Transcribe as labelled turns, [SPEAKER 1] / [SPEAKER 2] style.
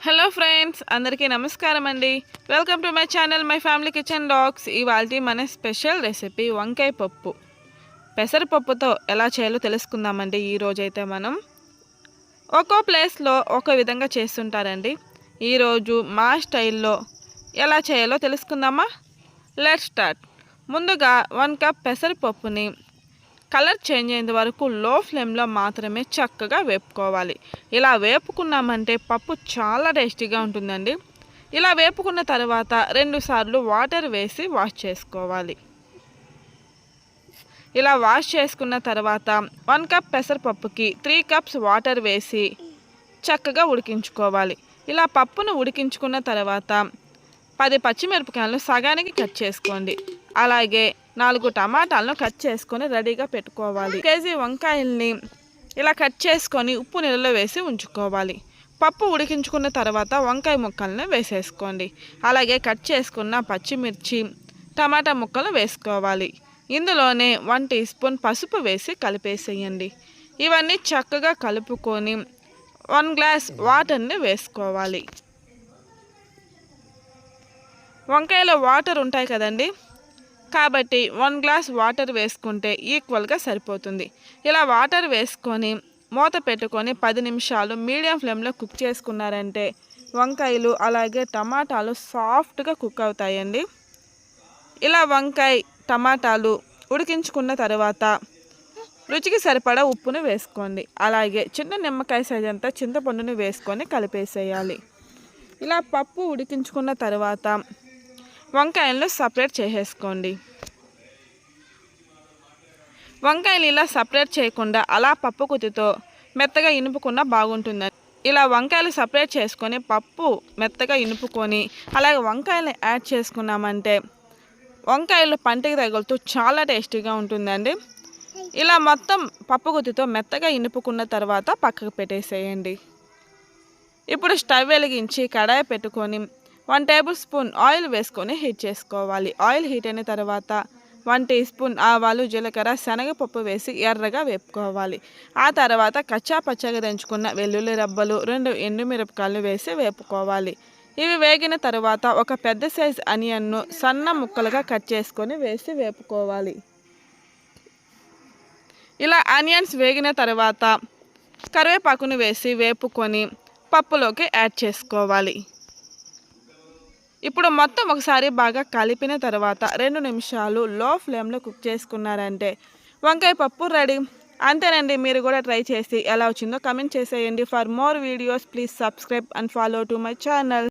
[SPEAKER 1] Hello friends, అందరికీ నమస్కారం అండి. Welcome to my channel my family kitchen dogs. ఇవాళ మన స్పెషల్ రెసిపీ వంకాయ పప్పు. పెసరపప్పుతో ఎలా చేయాలో తెలుసుకుందామండి. ఈరోజైతే మనం ఒక్కో ప్లేస్లో ఒక విధంగా చేస్తుంటారండి. ఈరోజు మా స్టైల్లో ఎలా చేయాలో తెలుసుకుందామా? Let's start. ముందుగా 1 కప్ పెసరపప్పుని కలర్ చేంజ్ అయ్యేంత వరకు లో ఫ్లేమ్లో మాత్రమే చక్కగా వేపుకోవాలి. ఇలా వేపుకున్నామంటే పప్పు చాలా టేస్టీగా ఉంటుందండి. ఇలా వేపుకున్న తర్వాత 2 సార్లు వాటర్ వేసి వాష్ చేసుకోవాలి. ఇలా వాష్ చేసుకున్న తర్వాత 1 కప్ పెసరపప్పుకి 3 కప్స్ వాటర్ వేసి చక్కగా ఉడికించుకోవాలి. ఇలా పప్పును ఉడికించుకున్న తర్వాత 10 పచ్చిమిరపకాయలను సగానికి కట్ చేసుకోండి. అలాగే 4 టమాటాలను కట్ చేసుకొని రెడీగా పెట్టుకోవాలి. కేజీ వంకాయల్ని ఇలా కట్ చేసుకొని ఉప్పు నీళ్ళలో వేసి ఉంచుకోవాలి. పప్పు ఉడికించుకున్న తర్వాత వంకాయ ముక్కలను వేసేసుకోండి. అలాగే కట్ చేసుకున్న పచ్చిమిర్చి, టమాటా ముక్కలు వేసుకోవాలి. ఇందులోనే 1 టీ స్పూన్ పసుపు వేసి కలిపేసేయండి. ఇవన్నీ చక్కగా కలుపుకొని 1 గ్లాస్ వాటర్ని వేసుకోవాలి. వంకాయలో వాటర్ ఉంటాయి కదండి, కాబట్టి 1 గ్లాస్ వాటర్ వేసుకుంటే ఈక్వల్గా సరిపోతుంది. ఇలా వాటర్ వేసుకొని మూత పెట్టుకొని 10 నిమిషాలు మీడియం ఫ్లేమ్లో కుక్ చేసుకున్నారంటే వంకాయలు అలాగే టమాటాలు సాఫ్ట్గా కుక్ అవుతాయండి. ఇలా వంకాయ టమాటాలు ఉడికించుకున్న తర్వాత రుచికి సరిపడా ఉప్పును వేసుకోండి. అలాగే చిన్న నిమ్మకాయ సైజ్ అంతా చింతపండుని వేసుకొని కలిపేసేయాలి. ఇలా పప్పు ఉడికించుకున్న తర్వాత వంకాయలను సపరేట్ చేసేసుకోండి. వంకాయలు ఇలా సపరేట్ చేయకుండా అలా పప్పు కుతితో మెత్తగా ఇనుపుకున్న బాగుంటుందని. ఇలా వంకాయలు సపరేట్ చేసుకొని పప్పు మెత్తగా ఇనుపుకొని అలాగే వంకాయలు యాడ్ చేసుకున్నామంటే వంకాయలు పంటికి తగులుతూ చాలా టేస్టీగా ఉంటుందండి. ఇలా మొత్తం పప్పు కుతితో మెత్తగా ఇనుపుకున్న తర్వాత పక్కకు పెట్టేసేయండి. ఇప్పుడు స్టవ్ వెలిగించి కడాయి పెట్టుకొని 1 టేబుల్ స్పూన్ ఆయిల్ వేసుకొని హీట్ చేసుకోవాలి. ఆయిల్ హీట్ అయిన తర్వాత 1 టీ స్పూన్ ఆవాలు, జీలకర్ర, శనగపప్పు వేసి ఎర్రగా వేపుకోవాలి. ఆ తర్వాత కచ్చా పచ్చగా దంచుకున్న వెల్లుల్లి రబ్బలు, 2 ఎండుమిరపకాయలు వేసి వేపుకోవాలి. ఇవి వేగిన తర్వాత ఒక పెద్ద సైజ్ ఆనియన్ను సన్న ముక్కలుగా కట్ చేసుకొని వేసి వేపుకోవాలి. ఇలా ఆనియన్స్ వేగిన తర్వాత కరివేపాకును వేసి వేపుకొని పప్పులోకి యాడ్ చేసుకోవాలి. ఇప్పుడు మొత్తం ఒకసారి బాగా కలిపిన తర్వాత 2 నిమిషాలు లో ఫ్లేమ్లో కుక్ చేసుకున్నారంటే వంకాయ పప్పు రెడీ. అంతేనండి. మీరు కూడా ట్రై చేసి ఎలా వచ్చిందో కమెంట్ చేసేయండి. For more videos please subscribe and follow to my channel.